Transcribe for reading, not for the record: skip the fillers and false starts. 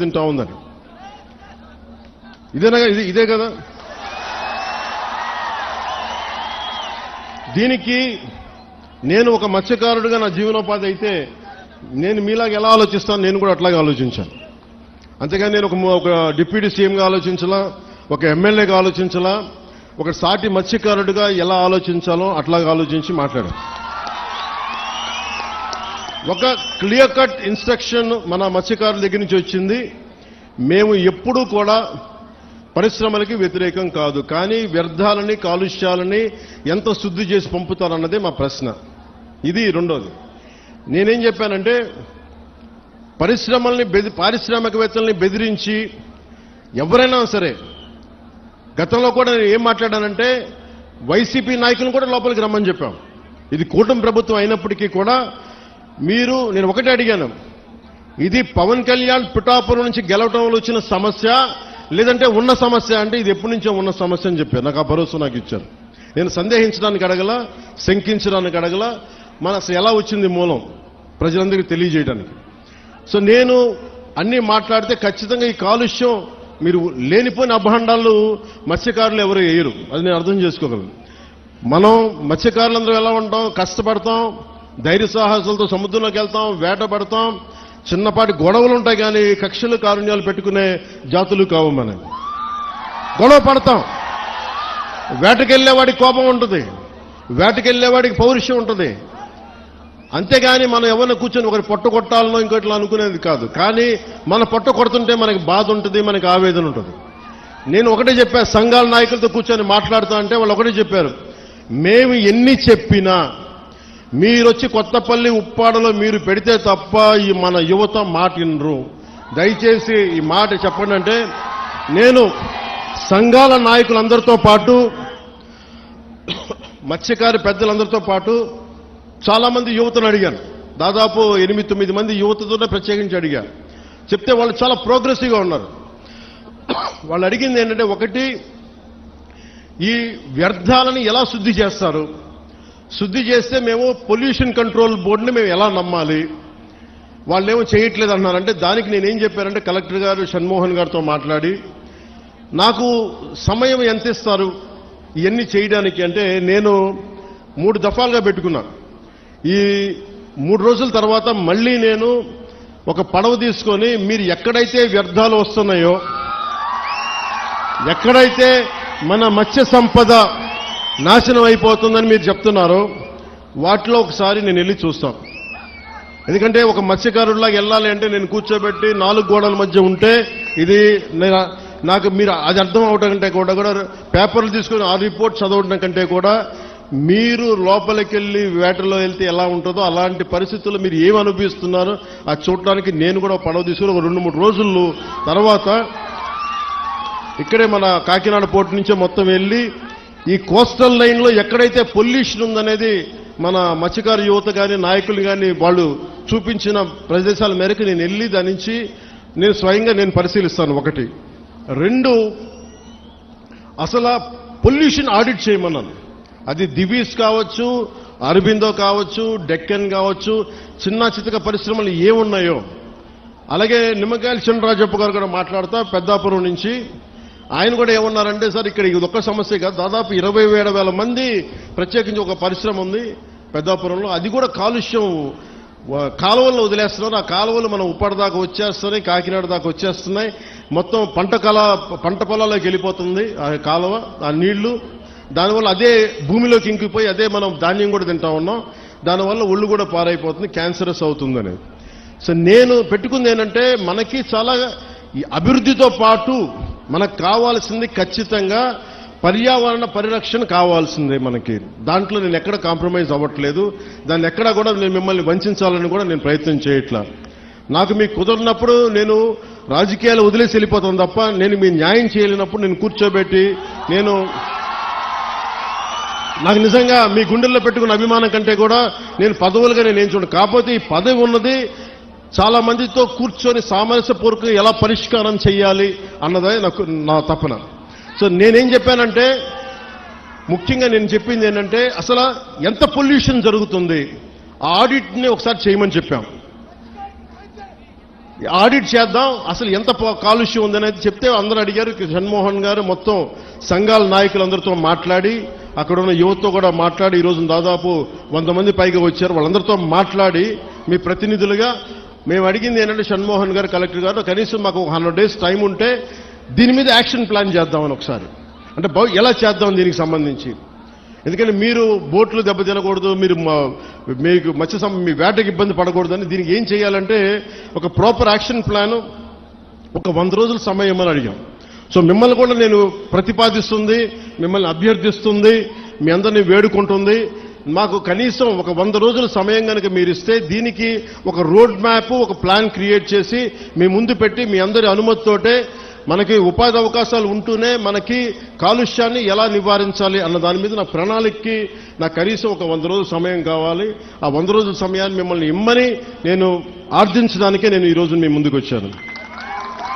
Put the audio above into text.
తింటా ఉందని. ఇదే కదా. దీనికి నేను ఒక మత్స్యకారుడిగా నా జీవనోపాధి అయితే నేను మీలాగా ఎలా ఆలోచిస్తాను, నేను కూడా అట్లాగే ఆలోచించాను. అంతేగాని నేను ఒక డిప్యూటీ సీఎంగా ఆలోచించలా, ఒక ఎమ్మెల్యేగా ఆలోచించలా, ఒక సాటి మత్స్యకారుడిగా ఎలా ఆలోచించాలో అట్లాగా ఆలోచించి మాట్లాడాను. ఒక క్లియర్ కట్ ఇన్స్ట్రక్షన్ మన మత్స్యకారుల దగ్గర నుంచి వచ్చింది. మేము ఎప్పుడూ కూడా పరిశ్రమలకి వ్యతిరేకం కాదు, కానీ వ్యర్థాలని కాలుష్యాలని ఎంత శుద్ధి చేసి పంపుతారన్నదే మా ప్రశ్న. ఇది రెండోది. నేనేం చెప్పానంటే పారిశ్రామికవేత్తల్ని బెదిరించి ఎవరైనా సరే, గతంలో కూడా నేను ఏం మాట్లాడానంటే వైసీపీ నాయకులను కూడా లోపలికి రమ్మని చెప్పాం. ఇది కూటమి ప్రభుత్వం అయినప్పటికీ కూడా నేను ఒకటే అడిగాను, ఇది పవన్ కళ్యాణ్ పిఠాపురం నుంచి గెలవటంలో వచ్చిన సమస్య లేదంటే ఉన్న సమస్య అంటే ఇది ఎప్పటి నుంచో ఉన్న సమస్య అని చెప్పారు. నాకు ఆ భరోసా నాకు ఇచ్చారు. నేను సందేహించడానికి అడగల, శంకించడానికి అడగల, అసలు ఎలా వచ్చింది మూలం ప్రజలందరికీ తెలియజేయడానికి. సో నేను అన్నీ మాట్లాడితే ఖచ్చితంగా ఈ కాలుష్యం మీరు లేనిపోయిన అభాండాలు మత్స్యకారులు ఎవరు వేయరు, అది నేను అర్థం చేసుకోగలను. మనం మత్స్యకారులందరూ ఎలా ఉంటాం, కష్టపడతాం, ధైర్య సాహసాలతో సముద్రంలోకి వెళ్తాం, వేటపడతాం, చిన్నపాటి గొడవలు ఉంటాయి, కానీ కక్షలు కారుణ్యాలు పెట్టుకునే జాతులు కావు. మనం గొడవ పడతాం, వేటకెళ్లేవాడికి కోపం ఉంటుంది, వేటకెళ్లేవాడికి పౌరుషం ఉంటుంది. అంతేగాని మనం ఎవరిని కూర్చొని ఒకరి పొట్ట కొట్టాలనో ఇంకోట్లా అనుకునేది కాదు. కానీ మన పొట్ట కొడుతుంటే మనకి బాధ ఉంటుంది, మనకి ఆవేదన ఉంటుంది. నేను ఒకటే చెప్పా, సంఘాల నాయకులతో కూర్చొని మాట్లాడుతా అంటే వాళ్ళు ఒకటే చెప్పారు, మేము ఎన్ని చెప్పినా మీరొచ్చి కొత్తపల్లి ఉప్పాడలో మీరు పెడితే తప్ప ఈ మన యువత మాట వినరు, దయచేసి ఈ మాట చెప్పండి అంటే నేను సంఘాల నాయకులందరితో పాటు మత్స్యకారి పెద్దలందరితో పాటు చాలా మంది యువతను అడిగాను. దాదాపు 8-9 మంది యువతతోనే ప్రత్యేకించి అడిగాను. చెప్తే వాళ్ళు చాలా ప్రోగ్రెసివ్గా ఉన్నారు. వాళ్ళు అడిగింది ఏంటంటే, ఒకటి, ఈ వ్యర్థాలని ఎలా శుద్ధి చేస్తారు, శుద్ధి చేస్తే మేము పొల్యూషన్ కంట్రోల్ బోర్డుని మేము ఎలా నమ్మాలి, వాళ్ళేమో చేయట్లేదు అన్నారంటే దానికి నేనేం చెప్పానంటే కలెక్టర్ గారు షణ్మోహన్ గారితో మాట్లాడి నాకు సమయం ఎంత ఇస్తారు ఇవన్నీ చేయడానికి అంటే నేను 3 దఫాలుగా పెట్టుకున్నాను. ఈ 3 రోజుల తర్వాత మళ్ళీ నేను ఒక పడవ తీసుకొని మీరు ఎక్కడైతే వ్యర్థాలు వస్తున్నాయో, ఎక్కడైతే మన మత్స్య సంపద నాశనం అయిపోతుందని మీరు చెప్తున్నారో వాటిలో ఒకసారి నేను వెళ్ళి చూస్తాను. ఎందుకంటే ఒక మత్స్యకారుడిలాగా వెళ్ళాలి అంటే నేను కూర్చోబెట్టి 4 గోడల మధ్య ఉంటే ఇది నాకు మీరు అది అర్థం అవడం కంటే కూడా పేపర్లు తీసుకొని ఆ రిపోర్ట్ చదవడం కంటే కూడా మీరు లోపలికి వెళ్ళి వేటలో వెళ్తే ఎలా ఉంటుందో అలాంటి పరిస్థితుల్లో మీరు ఏమి అనుభవిస్తున్నారో అది చూడడానికి నేను కూడా పడవ తీసుకుని ఒక 2-3 రోజులు తర్వాత ఇక్కడే మన కాకినాడ పోర్టు నుంచే మొత్తం వెళ్ళి ఈ కోస్టల్ లైన్లో ఎక్కడైతే పొల్యూషన్ ఉందనేది మన మత్స్యకారు యువత కానీ నాయకులు కానీ వాళ్ళు చూపించిన ప్రదేశాల మేరకు నేను వెళ్ళి దాని నుంచి నేను స్వయంగా నేను పరిశీలిస్తాను. 1, 2 అసలు పొల్యూషన్ ఆడిట్ చేయమన్నాను. అది దివీస్ కావచ్చు, అరబిందో కావచ్చు, డెక్కన్ కావచ్చు, చిన్న చితక పరిశ్రమలు ఏమున్నాయో. అలాగే నిమ్మకాయల చినరాజప్ప గారు కూడా మాట్లాడుతా పెద్దాపురం నుంచి ఆయన కూడా ఏమన్నారంటే, సార్ ఇక్కడ ఇది ఒక్క సమస్య కాదు, దాదాపు 27,000 మంది ప్రత్యేకించి ఒక పరిశ్రమ ఉంది పెద్దాపురంలో, అది కూడా కాలుష్యం కాలువల్లో వదిలేస్తున్నారు. ఆ కాలువలు మనం ఉప్పాడ దాకా వచ్చేస్తున్నాయి, కాకినాడ దాకా వచ్చేస్తున్నాయి, మొత్తం పంట పొలాల్లోకి వెళ్ళిపోతుంది ఆ కాలువ, ఆ నీళ్లు. దానివల్ల అదే భూమిలోకి ఇంకిపోయి అదే మనం ధాన్యం కూడా తింటా ఉన్నాం, దానివల్ల ఒళ్ళు కూడా పారైపోతుంది, క్యాన్సరస్ అవుతుంది అనేది. సో నేను పెట్టుకుంది ఏంటంటే మనకి చాలా ఈ అభివృద్ధితో పాటు మనకు కావాల్సింది ఖచ్చితంగా పర్యావరణ పరిరక్షణ కావాల్సిందే మనకి. దాంట్లో నేను ఎక్కడ కాంప్రమైజ్ అవ్వట్లేదు, దాన్ని ఎక్కడా కూడా నేను మిమ్మల్ని వంచాలని కూడా నేను ప్రయత్నం చేయట్లా. నాకు మీకు కుదరినప్పుడు నేను రాజకీయాలు వదిలేసి వెళ్ళిపోతాను తప్ప నేను మీ న్యాయం చేయలేనప్పుడు నేను కూర్చోబెట్టి నాకు నిజంగా మీ గుండెల్లో పెట్టుకున్న అభిమానం కంటే కూడా నేను పదవులుగా నేను చూడండి. కాకపోతే ఈ పదవి ఉన్నది చాలా మందితో కూర్చొని సామరస్యపూర్వకంగా ఎలా పరిష్కారం చేయాలి అన్నదే నా తపన. సో నేనేం చెప్పానంటే ముఖ్యంగా నేను చెప్పింది ఏంటంటే అసలు ఎంత పొల్యూషన్ జరుగుతుంది ఆ ఆడిట్ని ఒకసారి చేయమని చెప్పాం. ఆడిట్ చేద్దాం, అసలు ఎంత కాలుష్యం ఉందనేది చెప్తే అందరూ అడిగారు. షణ్మోహన్ గారు మొత్తం సంఘాల నాయకులందరితో మాట్లాడి, అక్కడ ఉన్న యువతతో కూడా మాట్లాడి, ఈరోజు దాదాపు 100 మంది పైగా వచ్చారు. వాళ్ళందరితో మాట్లాడి మీ ప్రతినిధులుగా మేము అడిగింది ఏంటంటే, షణ్మోహన్ గారు, కలెక్టర్ గారు, కనీసం మాకు 100 days టైం ఉంటే దీని మీద యాక్షన్ ప్లాన్ చేద్దామని ఒకసారి, అంటే ఎలా చేద్దాం దీనికి సంబంధించి. ఎందుకంటే మీరు బోట్లు దెబ్బతినకూడదు, మీకు మీ వేటకి ఇబ్బంది పడకూడదని దీనికి ఏం చేయాలంటే ఒక ప్రాపర్ యాక్షన్ ప్లాన్, ఒక 100 రోజుల సమయం అని అడిగాం. సో మిమ్మల్ని కూడా నేను ప్రతిపాదిస్తుంది, మిమ్మల్ని అభ్యర్థిస్తుంది, మీ అందరినీ వేడుకుంటుంది. మాకు కనీసం ఒక 100 రోజుల సమయం కనుక మీరు ఇస్తే దీనికి ఒక రోడ్ మ్యాప్, ఒక ప్లాన్ క్రియేట్ చేసి మీ ముందు పెట్టి మీ అందరి అనుమతితోటే మనకి ఉపాధి అవకాశాలు ఉంటూనే మనకి కాలుష్యాన్ని ఎలా నివారించాలి అన్న దాని మీద నా ప్రణాళికకి నాకు కనీసం ఒక 100 రోజుల సమయం కావాలి. ఆ 100 రోజుల సమయాన్ని మిమ్మల్ని ఇమ్మని నేను ఆర్థించడానికే నేను ఈరోజు మీ ముందుకు వచ్చాను.